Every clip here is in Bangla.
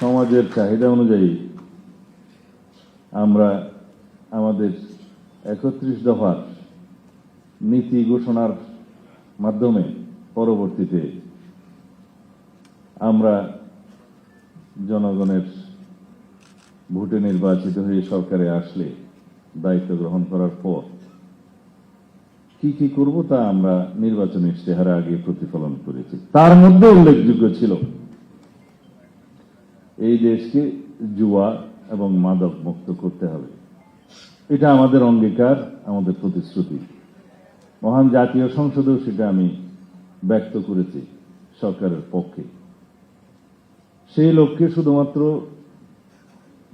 সমাজের চাহিদা অনুযায়ী আমরা আমাদের 31 দফার নীতি ঘোষণার মাধ্যমে পরবর্তীতে আমরা জনগণের ভোটে নির্বাচিত হয়ে সরকারে আসলে দায়িত্ব গ্রহণ করার পর কি কি করব তা আমরা নির্বাচনী ইশতেহারে আগে প্রতিফলন করেছি। তার মধ্যে উল্লেখযোগ্য ছিল এই দেশকে জুয়া এবং মাদক মুক্ত করতে হবে। এটা আমাদের অঙ্গীকার, আমাদের প্রতিশ্রুতি। মহান জাতীয় সংসদেও সেটা আমি ব্যক্ত করেছি সরকারের পক্ষে। সেই লক্ষ্যে শুধুমাত্র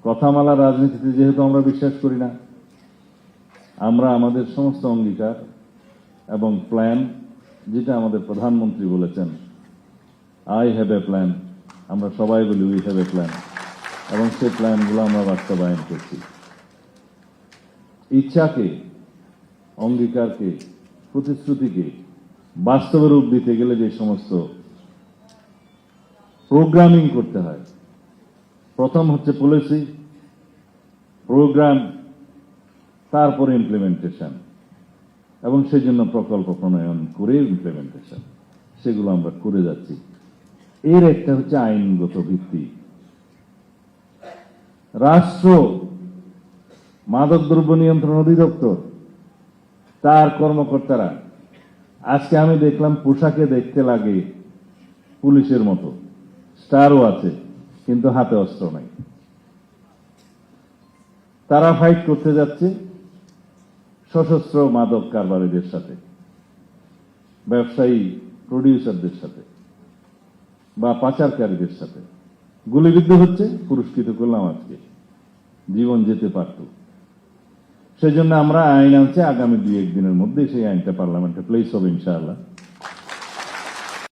কথামালা রাজনীতিতে যেহেতু আমরা বিশ্বাস করি না, আমরা আমাদের সমস্ত অঙ্গীকার এবং প্ল্যান, যেটা আমাদের প্রধানমন্ত্রী বলেছেন, আই হ্যাভ এ প্ল্যান, আমরা সবাই বলি উই হ্যাভ এ প্ল্যান, এবং সেই প্ল্যানগুলো আমরা বাস্তবায়ন করছি। ইচ্ছাকে, অঙ্গীকারকে, প্রতিশ্রুতিকে বাস্তবে রূপ দিতে গেলে যে সমস্ত প্রোগ্রামিং করতে হয়, প্রথম হচ্ছে পলিসি, প্রোগ্রাম, তারপরে ইমপ্লিমেন্টেশন, এবং সেই জন্য প্রকল্প প্রণয়ন করে ইমপ্লিমেন্টেশন, সেগুলো আমরা করে যাচ্ছি। এর একটা হচ্ছে আইনগত ভিত্তি। রাষ্ট্র মাদকদ্রব্য নিয়ন্ত্রণ অধিদপ্তর, তার কর্মকর্তারা, আজকে আমি দেখলাম পোশাকে দেখতে লাগে পুলিশের মতো, স্টারও আছে, কিন্তু হাতে অস্ত্র নাই। তারা ফাইট করতে যাচ্ছে সশস্ত্র মাদক কারবারিদের সাথে, ব্যবসায়ী প্রডিউসারদের সাথে বা পাচারকারীদের সাথে। গুলিবিদ্ধ হচ্ছে, পুরস্কৃত করলাম, আজকে জীবন যেতে পারত। সেজন্য আমরা আইন আনছি, আগামী 2-1 দিনের মধ্যে সেই আইনটা পার্লামেন্টে প্লেস হবে ইনশাআল্লাহ।